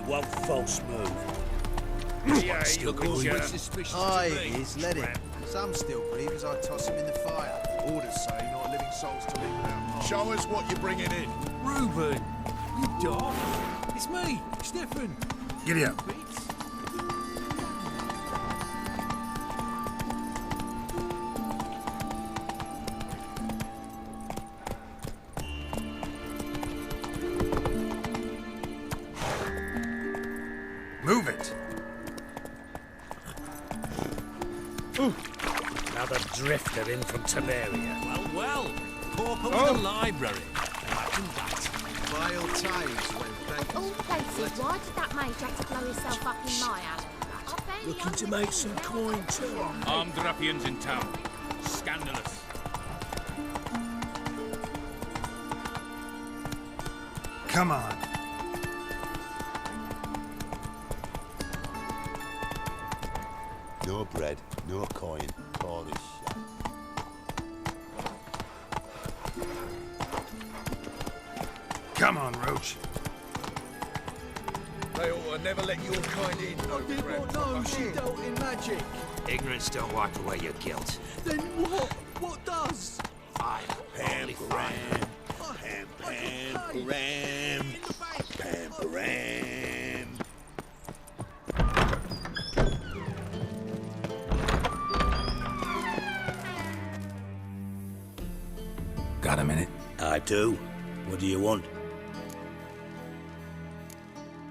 make one false move. Yeah, Still look all good, bit suspicious Aye, to me. he is, let him. Some still breathe as I toss him in the fire. Orders say not living souls to leave without harm. Show us what you're bringing in. Reuben, you dog. It's me, Stefan. Giddy up. Move it. Another drifter in from Temeria. Well, Pauper with the library. Imagine that. Vile times when thank All places, why did that mage have to blow himself up in my alley? I bet Looking to make some coin too. Armed ruffians in town. Scandalous. Come on. No bread, no coin, all this shit. Come on, Roach. They ought to never let your kind in. I did not know she dealt in magic. Ignorance don't wipe away your guilt. Then what? What does? Fire. Only fire. Pam. Got a minute? I do. What do you want?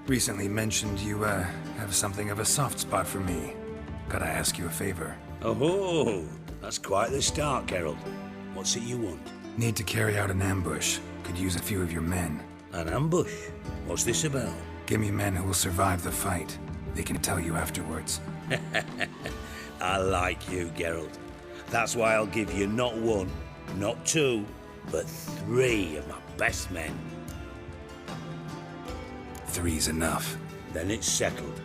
Recently mentioned you, have something of a soft spot for me. Gotta ask you a favor. Oh, that's quite the start, Geralt. What's it you want? Need to carry out an ambush. Could use a few of your men. An ambush? What's this about? Give me men who will survive the fight. They can tell you afterwards. I like you, Geralt. That's why I'll give you not one, not two, but 3 of my best men. 3's enough. Then it's settled.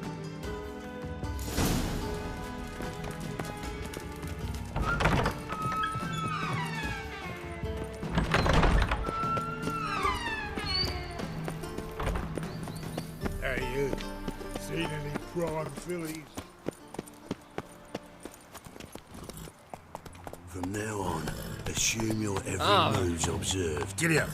Hey, you. Seen any prime fillies? From now on, assume your every move's observed. Giddy up.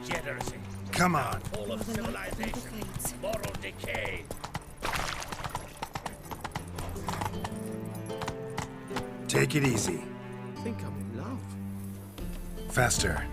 Degeneracy, Come on. fall of civilization, moral decay. Take it easy. I think I'm in love. Faster.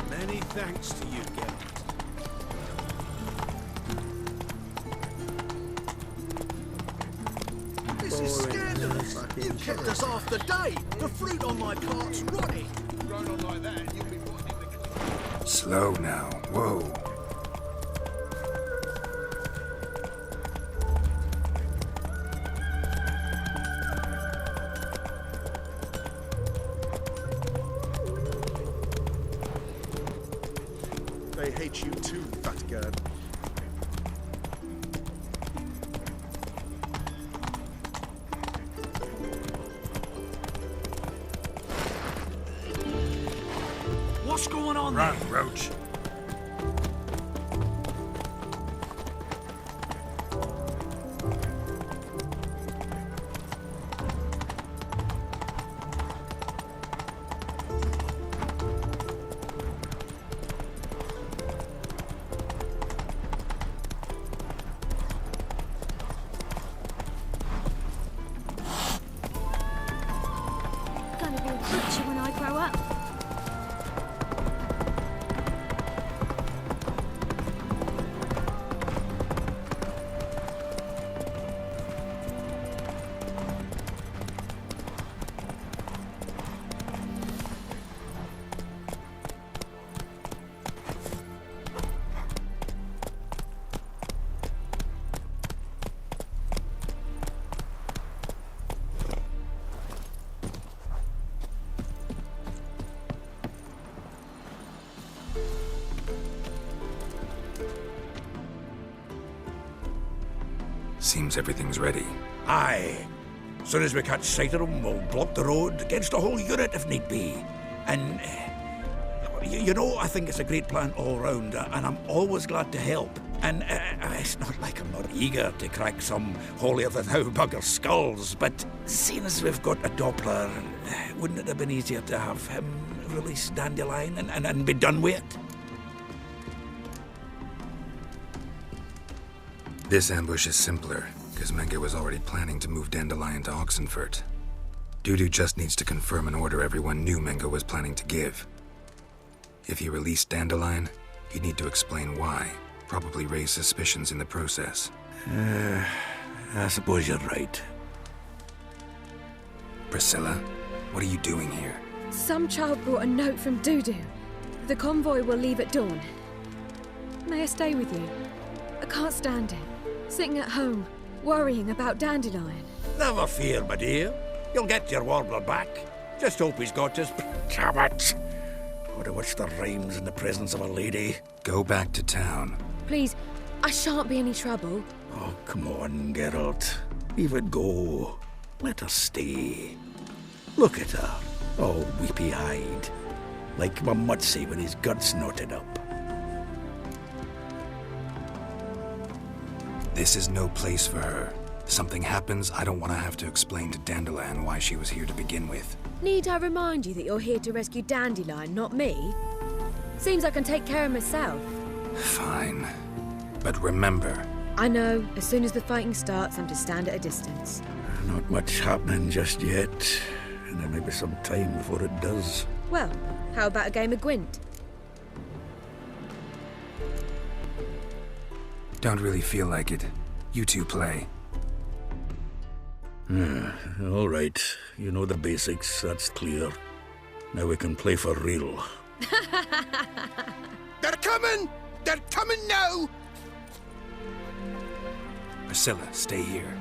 Many thanks to you, Geralt. This is scandalous. You've kept us half the day. The fruit on my cart's rotting. Grown on like that, you'll be rotting in the closet. Slow now. Whoa. They hate you too, Fatgard. What's going on Run, there? Roach. gonna be a butcher when I grow up. Seems everything's ready. Aye. Soon as we catch sight of them, we'll block the road against a whole unit if need be. And, you know, I think it's a great plan all round, and I'm always glad to help. And it's not like I'm not eager to crack some holier-than-thou bugger's skulls, but seeing as we've got a Doppler, wouldn't it have been easier to have him release Dandelion and be done with it? This ambush is simpler, because Menge was already planning to move Dandelion to Oxenfurt. Dudu just needs to confirm an order everyone knew Menge was planning to give. If he released Dandelion, he'd need to explain why. Probably raise suspicions in the process. I suppose you're right. Priscilla, what are you doing here? Some child brought a note from Dudu. The convoy will leave at dawn. May I stay with you? I can't stand it. Sitting at home, worrying about Dandelion. Never fear, my dear. You'll get your warbler back. Just hope he's got his... Damn it! Would have wished the rhymes in the presence of a lady. Go back to town. Please, I shan't be any trouble. Oh, come on, Geralt. Leave it go. Let her stay. Look at her, all weepy-eyed. Like my Mutsy with his guts knotted up. This is no place for her. If something happens, I don't want to have to explain to Dandelion why she was here to begin with. Need I remind you that you're here to rescue Dandelion, not me? Seems I can take care of myself. Fine. But remember... I know. As soon as the fighting starts, I'm to stand at a distance. Not much happening just yet. And there may be some time before it does. Well, how about a game of Gwent? Don't really feel like it. You two play. All right. You know the basics, that's clear. Now we can play for real. They're coming! They're coming now! Priscilla, stay here.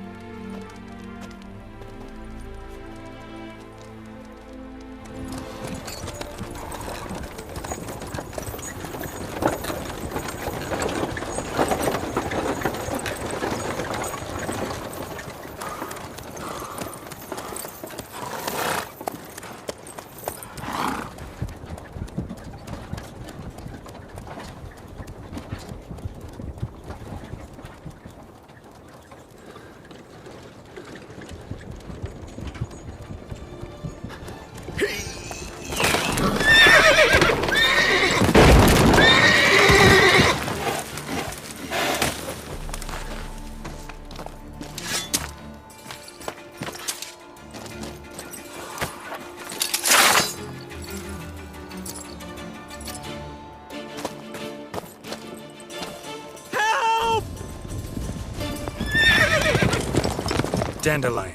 Dandelion.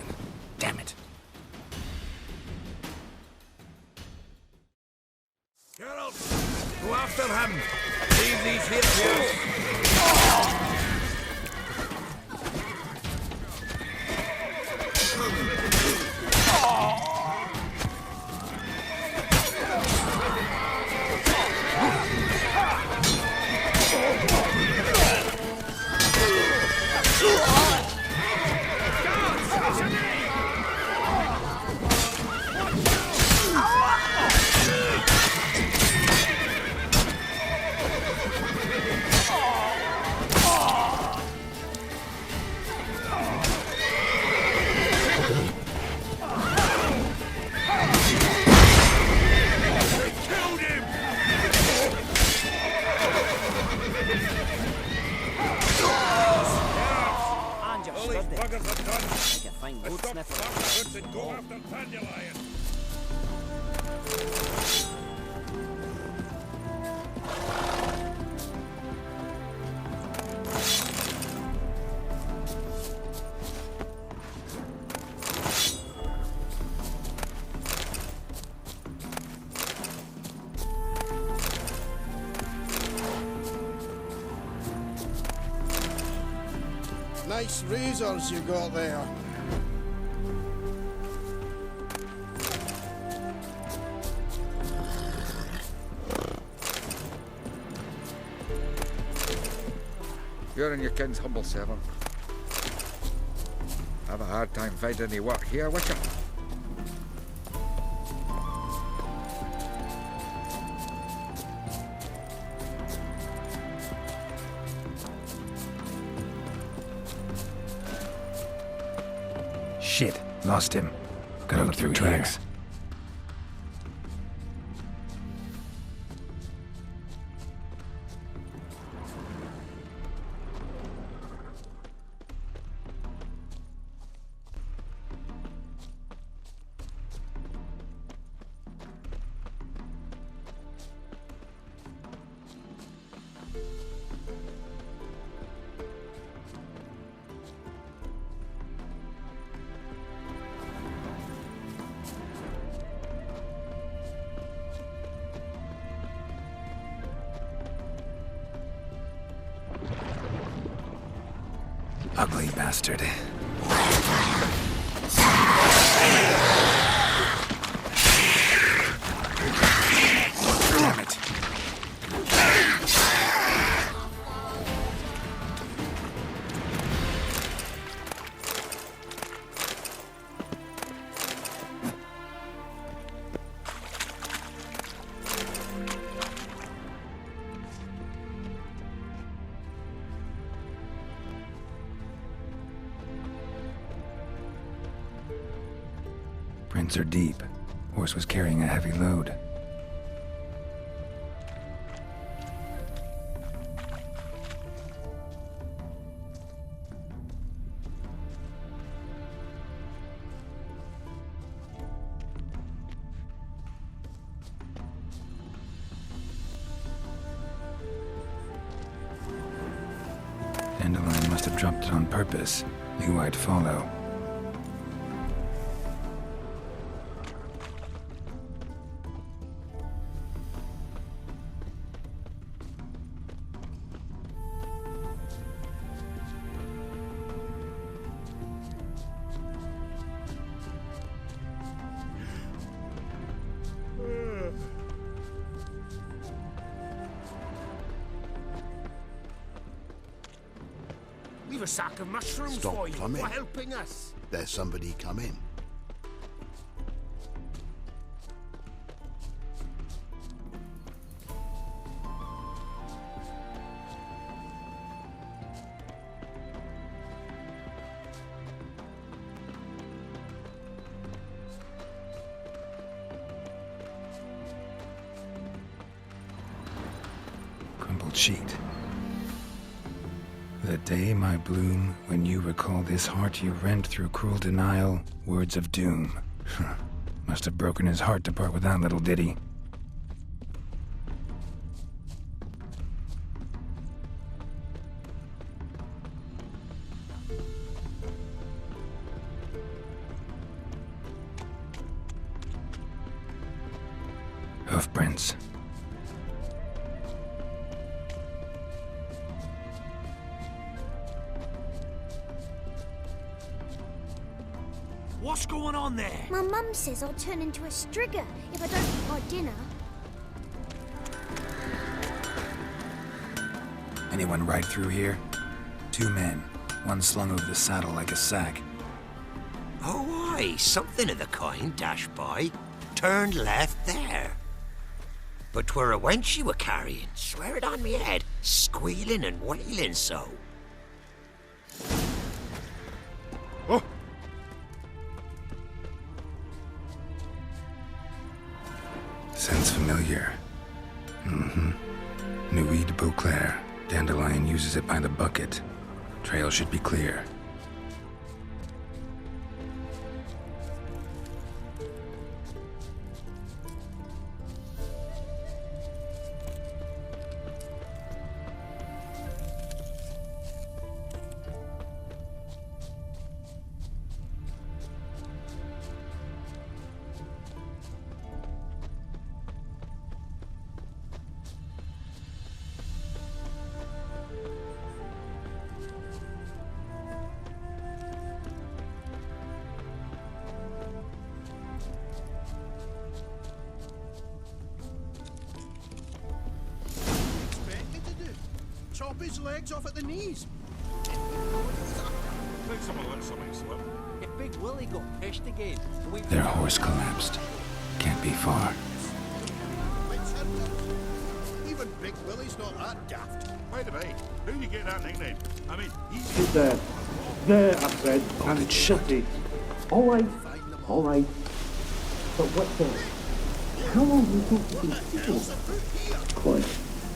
Damn it. Geralt, go after him. Leave these here to us. Go after Dandelion. Nice razors you got there. You're and your king's humble servant. hard time finding any work here, Wickham. Shit, lost him. Gotta look through tracks. Ugly bastard. Damn it. Prints are deep. Horse was carrying a heavy load. Dandelion must have dropped it on purpose. Knew I'd follow. We've a sack of mushrooms Stop for you plumbing. for helping us. There's somebody come in. Crumpled sheet. The day my bloom, when you recall this heart you rent through cruel denial, words of doom. Must have broken his heart to part with that little ditty. Hoofprints. What's going on there? My mum says I'll turn into a strigger if I don't eat my dinner. Anyone ride through here? 2 men, one slung over the saddle like a sack. Oh, aye, something of the kind dashed by. Turned left there. But 'twere a wench you were carrying, swear it on me head, squealing and wailing so. Oh! Sounds familiar. Nuit de Beauclair. Dandelion uses it by the bucket. Trail should be clear. Chop his legs off at the knees. Think someone let something slip. Big Willie got pissed again. Their horse collapsed. Can't be far. Even Big Willie's not that daft. By the way, who you get that nickname? I mean, he's... Sit there. There, I said. And shut it. All right. All right. But what then? How long do you think you've been sitting? Quiet.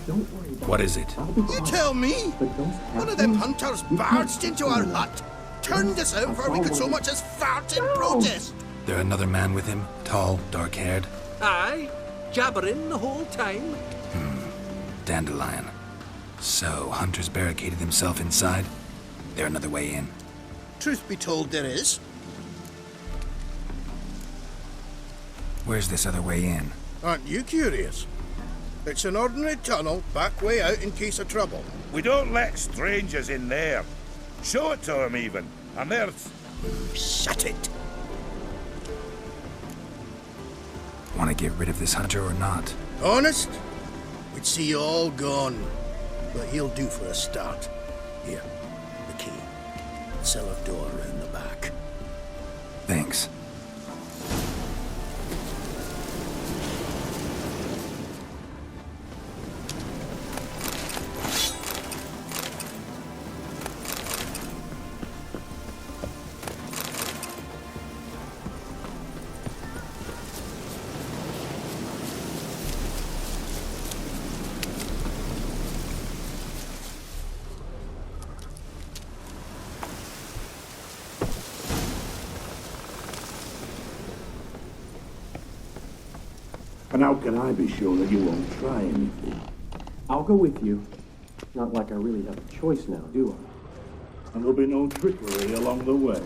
Don't worry about it. What is it? You tell me? One of them hunters barged into our hut, turned us out before we could so much as fart in protest. There another man with him? Tall, dark-haired? Aye, jabbering the whole time. Dandelion. So, Hunter's barricaded himself inside? There another way in? Truth be told, there is. Where's this other way in? Aren't you curious? It's an ordinary tunnel, back way out in case of trouble. We don't let strangers in there. Show it to them, even. And there's... Shut it! Want to get rid of this hunter or not? Honest? We'd see you all gone. But he'll do for a start. Here, the key. Cellar door round the back. Thanks. And how can I be sure that you won't try anything? I'll go with you. Not like I really have a choice now, do I? And there'll be no trickery along the way.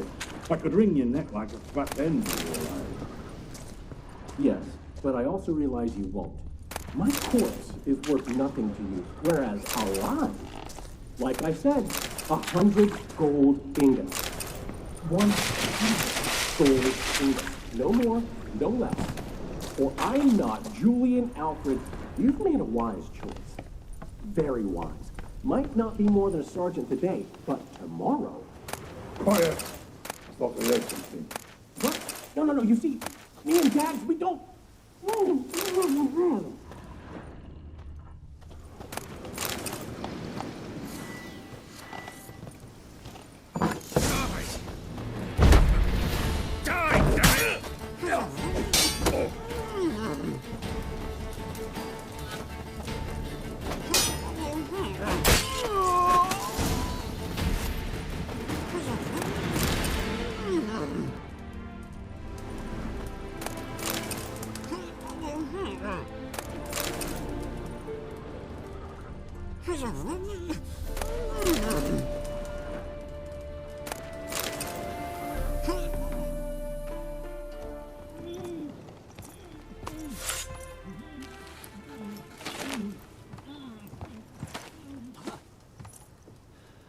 I could wring your neck like a fat hen for your life. Yes, but I also realize you won't. My corpse is worth nothing to you, whereas alive, like I said, 100 gold ingots. 100 gold ingots. No more, no less. Or I'm not Julian Alfred. You've made a wise choice. Very wise. Might not be more than a sergeant today, but tomorrow... Quiet. I thought we heard something. What? No. You see, me and Dags, we don't...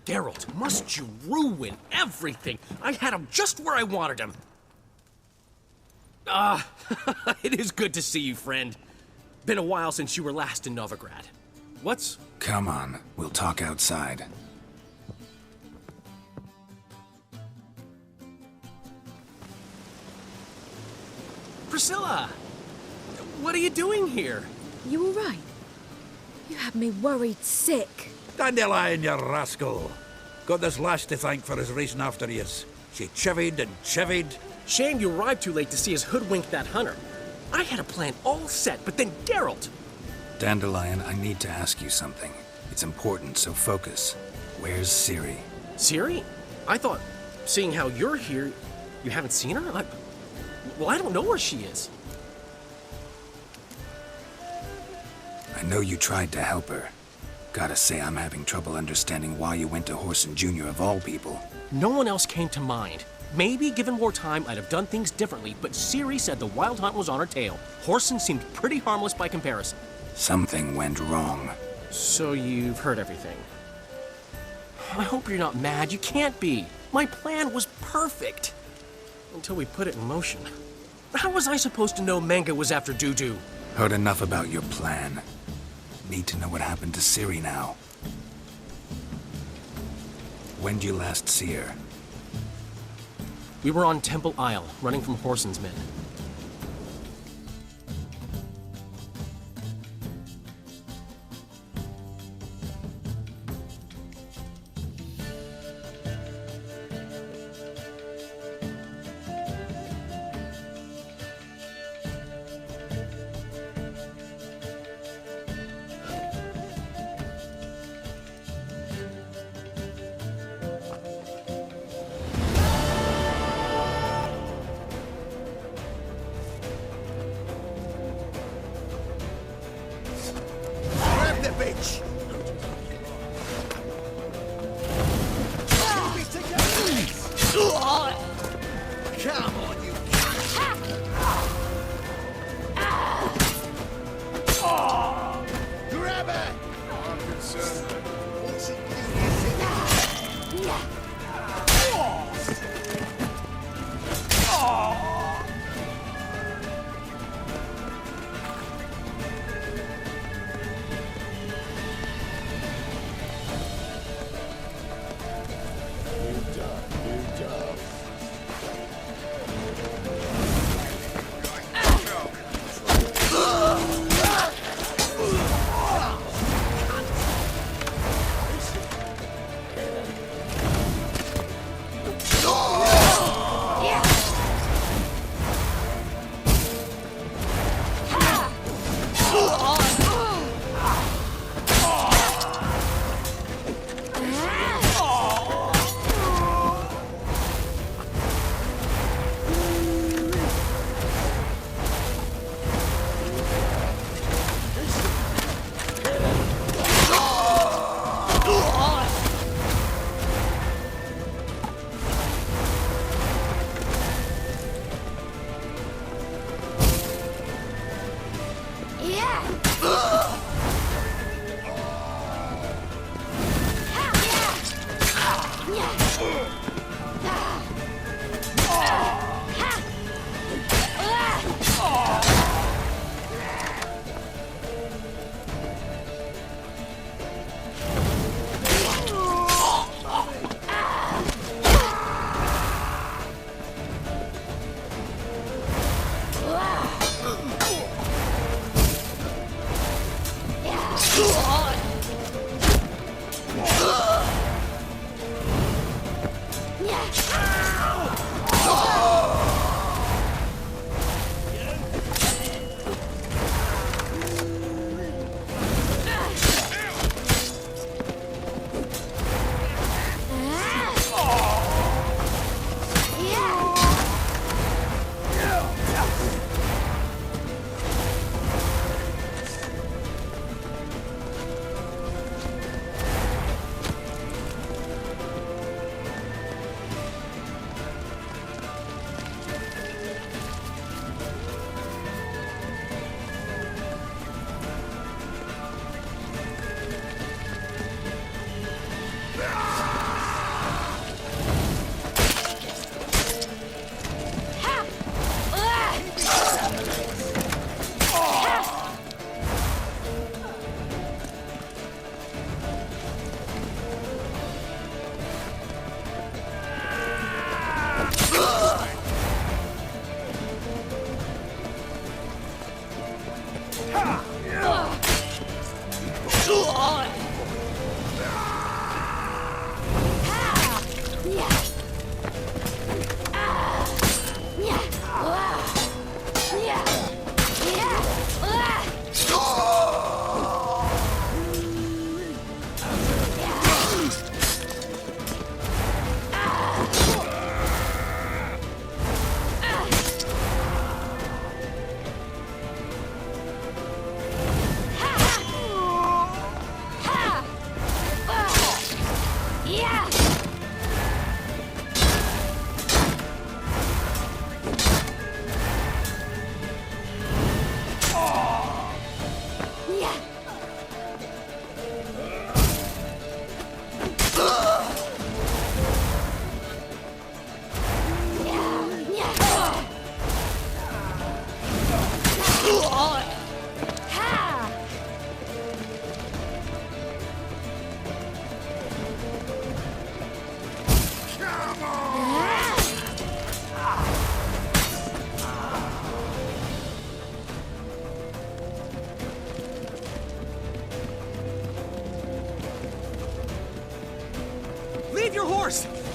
Geralt, must you ruin everything? I had him just where I wanted him. It is good to see you, friend. Been a while since you were last in Novigrad. What's... Come on, we'll talk outside. Priscilla! What are you doing here? You all right? You had me worried sick. Dandelion, you rascal. Got this lass to thank for his racing after yous. She chivied and chivied. Shame you arrived too late to see us hoodwink that hunter. I had a plan all set, but then Geralt... Dandelion, I need to ask you something. It's important, so focus. Where's Ciri? Ciri? I thought, seeing how you're here, you haven't seen her? Well, I don't know where she is. I know you tried to help her. Gotta say, I'm having trouble understanding why you went to Whoreson Jr. of all people. No one else came to mind. Maybe, given more time, I'd have done things differently, but Ciri said the Wild Hunt was on her tail. Whoreson seemed pretty harmless by comparison. Something went wrong. So you've heard everything. I hope you're not mad. You can't be. My plan was perfect. Until we put it in motion. How was I supposed to know Menge was after Dudu? Heard enough about your plan. Need to know what happened to Ciri now. When did you last see her? We were on Temple Isle, running from Whoreson's men. Grab the bitch! Come on, you grab her! I'm concerned.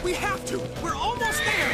We have to! We're almost there!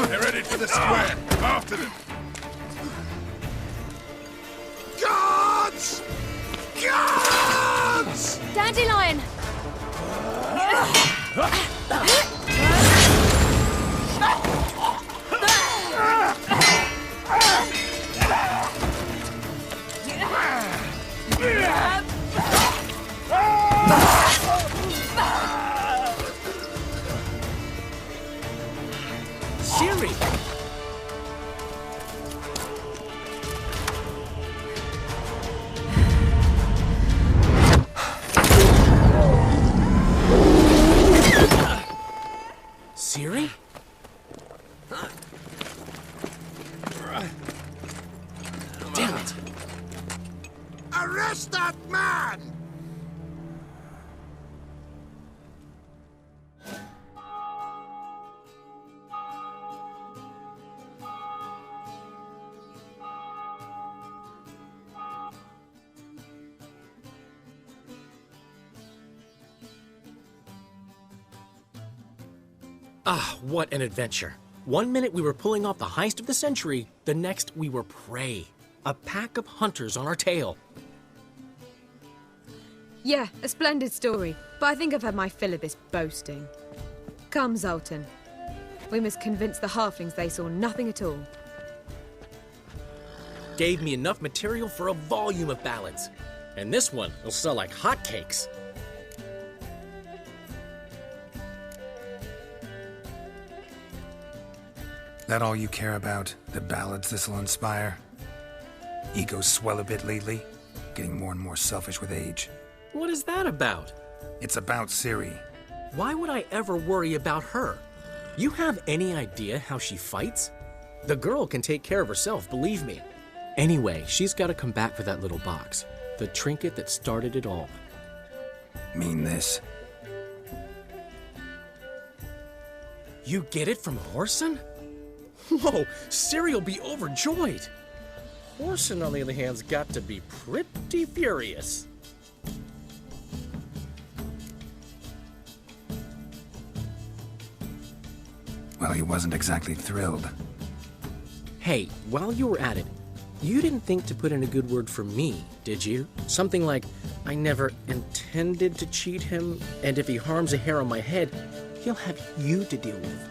They're headed for the square. After them. Guards! Guards! Dandelion! Ciri! Ciri? Damn it! Arrest that man! Ah, what an adventure. One minute we were pulling off the heist of the century, the next we were prey. A pack of hunters on our tail. Yeah, a splendid story, but I think I've had my fill of this boasting. Come, Zoltan. We must convince the halflings they saw nothing at all. Gave me enough material for a volume of ballads. And this one will sell like hotcakes. That all you care about? The ballads this'll inspire? Egos swell a bit lately? Getting more and more selfish with age. What is that about? It's about Ciri. Why would I ever worry about her? You have any idea how she fights? The girl can take care of herself, believe me. Anyway, she's got to come back for that little box. The trinket that started it all. Mean this? You get it from Whoreson? Whoa, Ciri'll be overjoyed. Whoreson, on the other hand's got to be pretty furious. Well, he wasn't exactly thrilled. Hey, while you were at it, you didn't think to put in a good word for me, did you? Something like, I never intended to cheat him, and if he harms a hair on my head, he'll have you to deal with.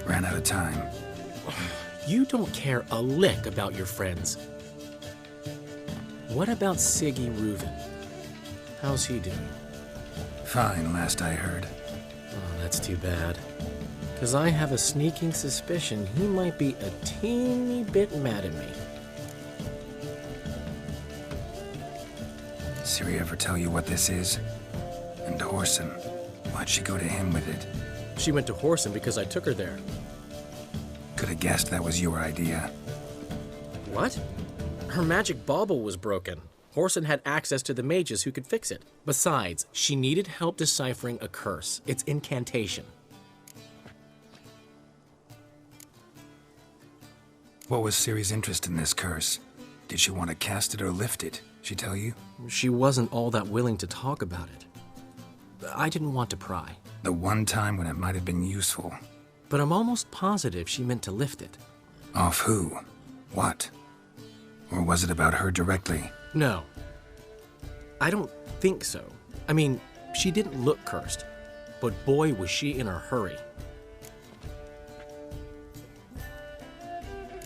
Ran out of time. You don't care a lick about your friends. What about Siggy Reuven? How's he doing? Fine, last I heard. Oh, that's too bad. Because I have a sneaking suspicion he might be a teeny bit mad at me. Ciri ever tell you what this is? And Whoreson, why'd she go to him with it? She went to Whoreson because I took her there. Could have guessed that was your idea. What? Her magic bauble was broken. Whoreson had access to the mages who could fix it. Besides, she needed help deciphering a curse. It's incantation. What was Ciri's interest in this curse? Did she want to cast it or lift it? She tell you? She wasn't all that willing to talk about it. I didn't want to pry. The one time when it might have been useful. But I'm almost positive she meant to lift it. Off who? What? Or was it about her directly? No. I don't think so. I mean, she didn't look cursed. But boy, was she in a hurry.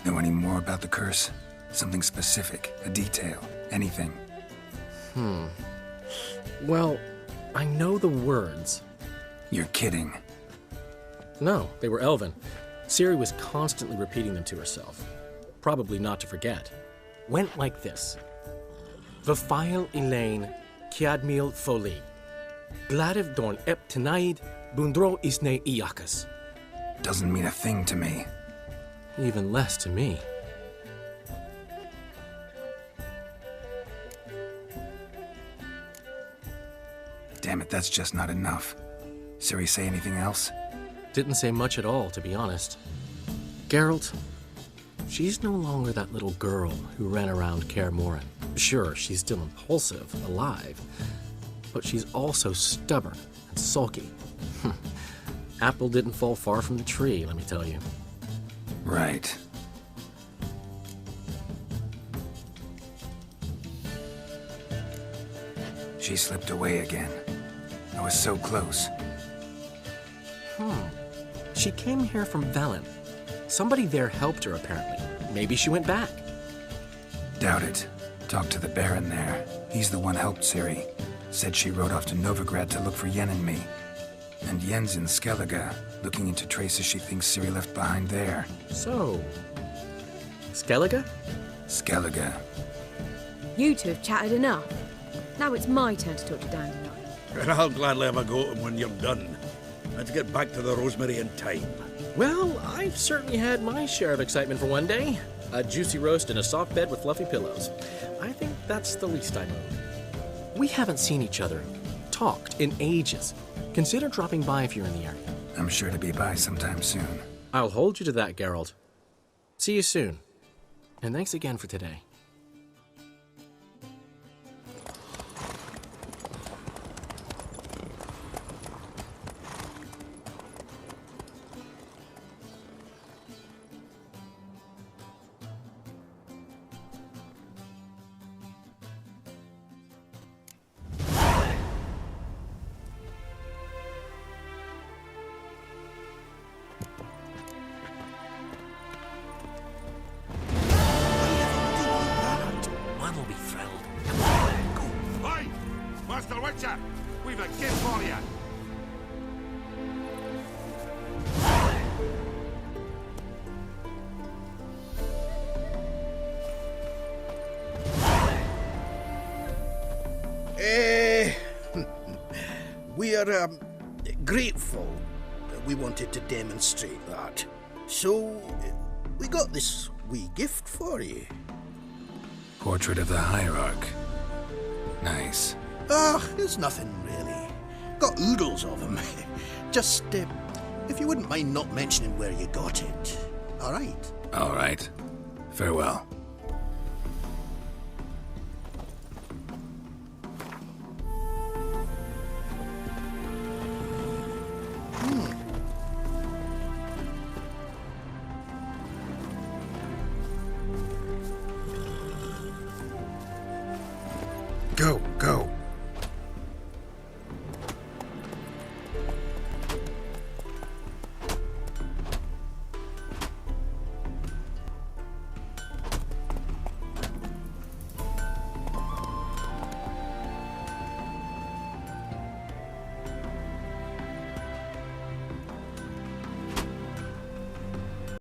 Know any more about the curse? Something specific, a detail, anything? Well, I know the words. You're kidding. No, they were Elven. Ciri was constantly repeating them to herself, probably not to forget. Went like this. Vafail Elaine, Kiadmil Foli. Gladiv Dorn Ep Tenaid, Bundro Isne Iakas. Doesn't mean a thing to me. Even less to me. Damn it, that's just not enough. Ciri say anything else? Didn't say much at all, to be honest. Geralt, she's no longer that little girl who ran around Kaer Morhen. Sure, she's still impulsive, alive, but she's also stubborn and sulky. Apple didn't fall far from the tree, let me tell you. Right. She slipped away again. I was so close. She came here from Velen. Somebody there helped her, apparently. Maybe she went back. Doubt it. Talked to the Baron there. He's the one helped Ciri. Said she rode off to Novigrad to look for Yen and me. And Yen's in Skellige, looking into traces she thinks Ciri left behind there. So, Skellige? Skellige. You two have chatted enough. Now it's my turn to talk to Dandelion. And I'll gladly have a go at him when you're done. Let's get back to the Rosemary in time. Well, I've certainly had my share of excitement for one day. A juicy roast and a soft bed with fluffy pillows. I think that's the least I know. We haven't seen each other, talked in ages. Consider dropping by if you're in the area. I'm sure to be by sometime soon. I'll hold you to that, Geralt. See you soon. And thanks again for today. Master Witcher, we've a gift for you. We are grateful that we wanted to demonstrate that. So, we got this wee gift for you. Portrait of the Hierarch. Nice. It's nothing really. Got oodles of them. Just, if you wouldn't mind not mentioning where you got it. All right? All right. Farewell. Go, go.